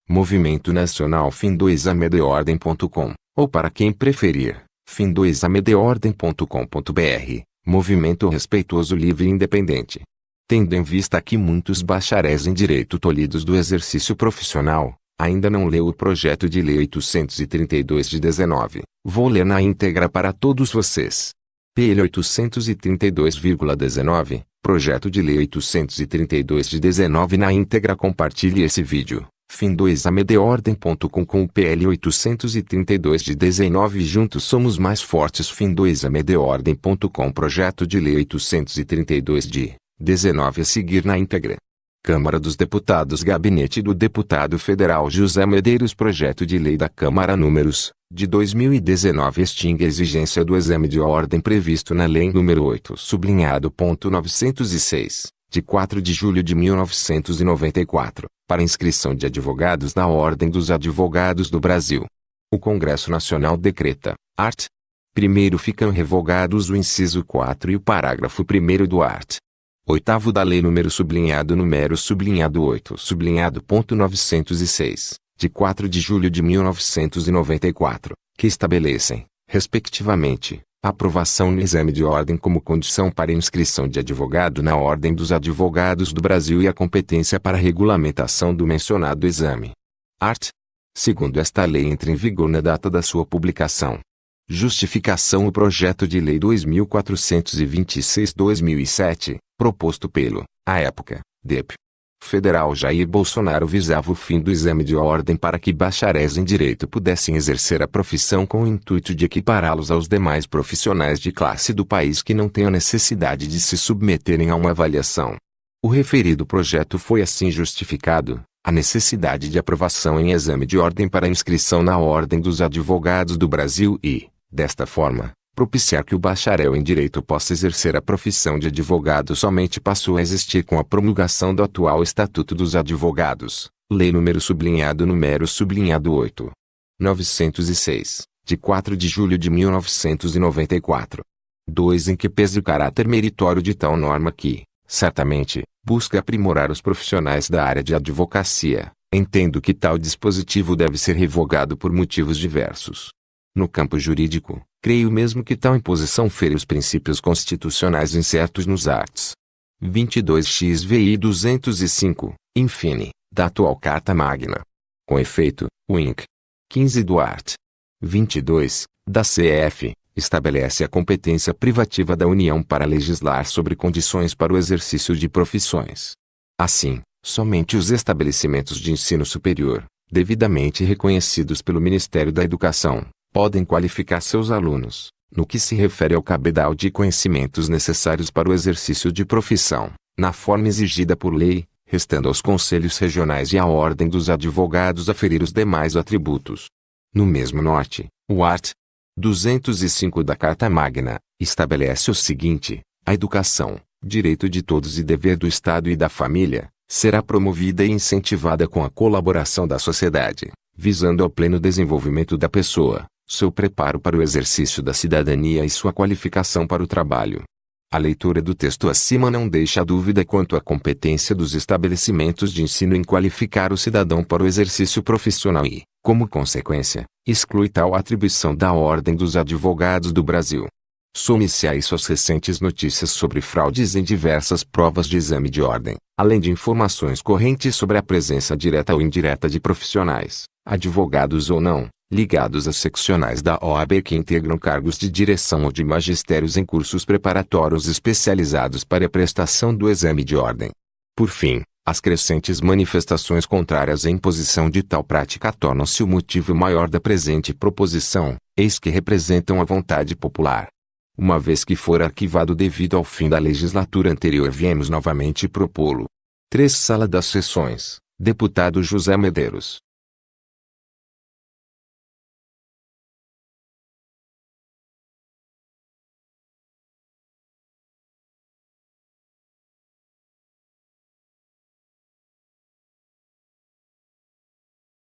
Movimento Nacional Fim2AMDordem.com, ou para quem preferir, Fim2AMDordem.com.br, Movimento Respeitoso Livre e Independente. Tendo em vista que muitos bacharéis em Direito tolhidos do exercício profissional, ainda não leu o projeto de lei 832 de 19, vou ler na íntegra para todos vocês. PL 832,19, Projeto de Lei 832 de 19 na íntegra. Compartilhe esse vídeo. Fim2AMDordem.com com o PL 832 de 19 juntos somos mais fortes. Fim2AMDordem.com Projeto de Lei 832 de 19 a seguir na íntegra. Câmara dos Deputados, Gabinete do Deputado Federal José Medeiros. Projeto de Lei da Câmara números de 2019 extingue a exigência do exame de ordem previsto na Lei nº 8/906, de 4 de julho de 1994, para inscrição de advogados na Ordem dos Advogados do Brasil. O Congresso Nacional decreta, art. 1º ficam revogados o inciso 4 e o parágrafo 1º do art. 8º da Lei número 8/906, de 4 de julho de 1994, que estabelecem, respectivamente, a aprovação no exame de ordem como condição para inscrição de advogado na Ordem dos Advogados do Brasil e a competência para a regulamentação do mencionado exame. Art. Segundo esta lei entra em vigor na data da sua publicação. Justificação: o projeto de lei 2426/2007, proposto pelo, à época, DEP. Federal Jair Bolsonaro visava o fim do exame de ordem para que bacharéis em direito pudessem exercer a profissão com o intuito de equipará-los aos demais profissionais de classe do país que não tenham necessidade de se submeterem a uma avaliação. O referido projeto foi assim justificado, a necessidade de aprovação em exame de ordem para inscrição na Ordem dos Advogados do Brasil e, desta forma, propiciar que o bacharel em direito possa exercer a profissão de advogado somente passou a existir com a promulgação do atual Estatuto dos Advogados, Lei número 8/906, de 4 de julho de 1994. 2. Em que pese o caráter meritório de tal norma que, certamente, busca aprimorar os profissionais da área de advocacia, entendo que tal dispositivo deve ser revogado por motivos diversos. No campo jurídico, creio mesmo que tal imposição fere os princípios constitucionais incertos nos arts. 22xVI 205, infine, da atual Carta Magna. Com efeito, o Inc. 15 do art. 22, da CF, estabelece a competência privativa da União para legislar sobre condições para o exercício de profissões. Assim, somente os estabelecimentos de ensino superior, devidamente reconhecidos pelo Ministério da Educação, podem qualificar seus alunos, no que se refere ao cabedal de conhecimentos necessários para o exercício de profissão, na forma exigida por lei, restando aos conselhos regionais e à Ordem dos Advogados aferir os demais atributos. No mesmo norte, o art. 205 da Carta Magna, estabelece o seguinte: a educação, direito de todos e dever do Estado e da família, será promovida e incentivada com a colaboração da sociedade, visando ao pleno desenvolvimento da pessoa, seu preparo para o exercício da cidadania e sua qualificação para o trabalho. A leitura do texto acima não deixa dúvida quanto à competência dos estabelecimentos de ensino em qualificar o cidadão para o exercício profissional e, como consequência, exclui tal atribuição da Ordem dos Advogados do Brasil. Some-se a isso as recentes notícias sobre fraudes em diversas provas de exame de ordem, além de informações correntes sobre a presença direta ou indireta de profissionais, advogados ou não, ligados a seccionais da OAB que integram cargos de direção ou de magistérios em cursos preparatórios especializados para a prestação do exame de ordem. Por fim, as crescentes manifestações contrárias à imposição de tal prática tornam-se o motivo maior da presente proposição, eis que representam a vontade popular. Uma vez que for arquivado devido ao fim da legislatura anterior, viemos novamente propô-lo. 3. Sala das Sessões, Deputado José Medeiros.